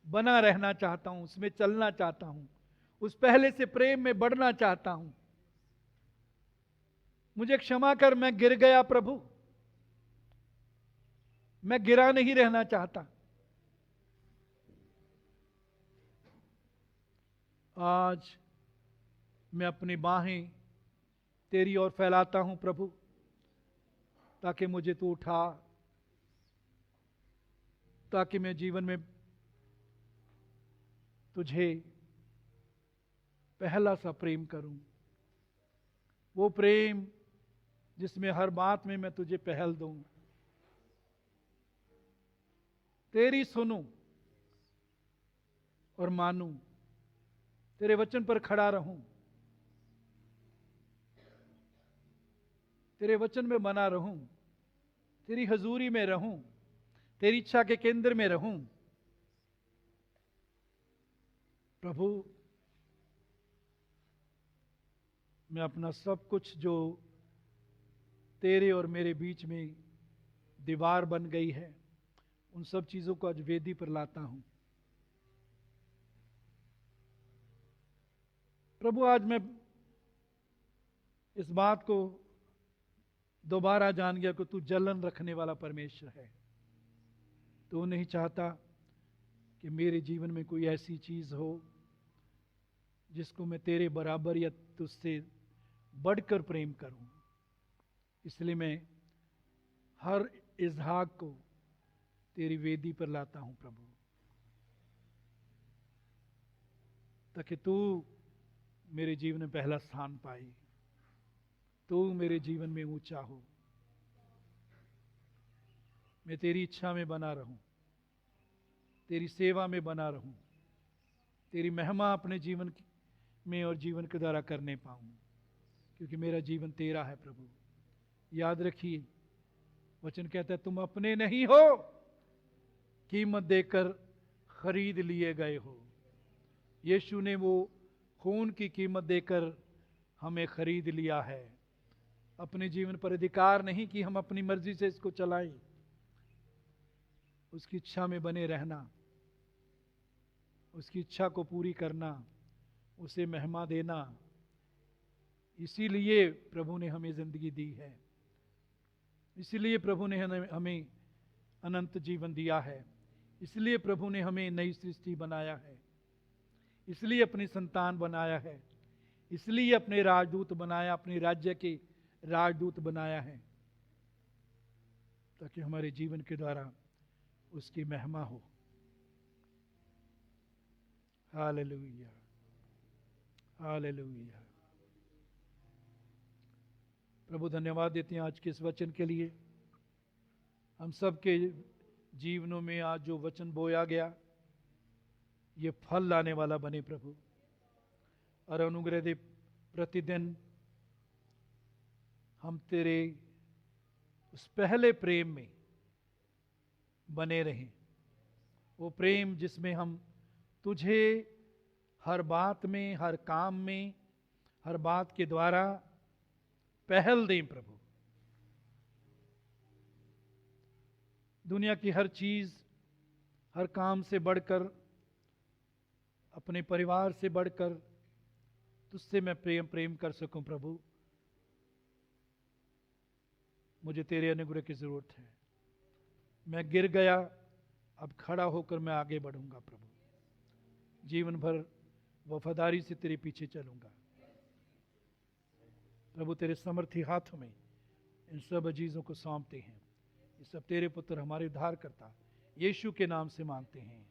बना रहना चाहता हूं, उसमें चलना चाहता हूं, उस पहले से प्रेम में बढ़ना चाहता हूं। मुझे क्षमा कर, मैं गिर गया प्रभु, मैं गिरा नहीं रहना चाहता। आज मैं अपनी बाहें तेरी ओर फैलाता हूं प्रभु, ताकि मुझे तू उठा, ताकि मैं जीवन में तुझे पहला सा प्रेम करूं, वो प्रेम जिसमें हर बात में मैं तुझे पहल दूं, तेरी सुनूं और मानूं, तेरे वचन पर खड़ा रहूं, तेरे वचन में बना रहूं, तेरी हजूरी में रहूं, तेरी इच्छा के केंद्र में रहूं। प्रभु, मैं अपना सब कुछ जो तेरे और मेरे बीच में दीवार बन गई है, उन सब चीजों को आज वेदी पर लाता हूं। प्रभु, आज मैं इस बात को दोबारा जान गया कि तू जलन रखने वाला परमेश्वर है। तू नहीं चाहता कि मेरे जीवन में कोई ऐसी चीज हो जिसको मैं तेरे बराबर या तुझसे बढ़कर प्रेम करूं। इसलिए मैं हर इसहाक को तेरी वेदी पर लाता हूं प्रभु, ताकि तू मेरे जीवन में पहला स्थान पाए, तू मेरे जीवन में ऊंचा हो, मैं तेरी इच्छा में बना रहूं, तेरी सेवा में बना रहूं, तेरी महिमा अपने जीवन में और जीवन के द्वारा करने पाऊं, क्योंकि मेरा जीवन तेरा है प्रभु। याद रखिए, वचन कहता है तुम अपने नहीं हो, कीमत देकर खरीद लिए गए हो। यीशु ने वो खून की कीमत देकर हमें खरीद लिया है। अपने जीवन पर अधिकार नहीं कि हम अपनी मर्जी से इसको चलाएं, उसकी इच्छा में बने रहना, उसकी इच्छा को पूरी करना, उसे महिमा देना, इसीलिए प्रभु ने हमें जिंदगी दी है, इसीलिए प्रभु ने हमें अनंत जीवन दिया है, इसलिए प्रभु ने हमें नई सृष्टि बनाया है, इसलिए अपनी संतान बनाया है, इसलिए अपने राजदूत बनाया, अपने राज्य के राजदूत बनाया है, ताकि हमारे जीवन के द्वारा उसकी महिमा हो। Hallelujah, hallelujah. प्रभु धन्यवाद देते हैं आज के इस वचन के लिए। हम सब के जीवनों में आज जो वचन बोया गया ये फल लाने वाला बने प्रभु, और अनुग्रह दे प्रतिदिन हम तेरे उस पहले प्रेम में बने रहें, वो प्रेम जिसमें हम तुझे हर बात में, हर काम में, हर बात के द्वारा पहल दें प्रभु। दुनिया की हर चीज, हर काम से बढ़कर, अपने परिवार से बढ़कर तुझसे मैं प्रेम कर सकूं प्रभु। मुझे तेरे अनुग्रह की जरूरत है। मैं गिर गया, अब खड़ा होकर मैं आगे बढ़ूंगा प्रभु। जीवन भर वफादारी से तेरे पीछे चलूंगा प्रभु। तेरे समर्थी हाथों में इन सब चीजों को सौंपते हैं। ये सब तेरे पुत्र हमारे उद्धार करता यीशु के नाम से मांगते हैं।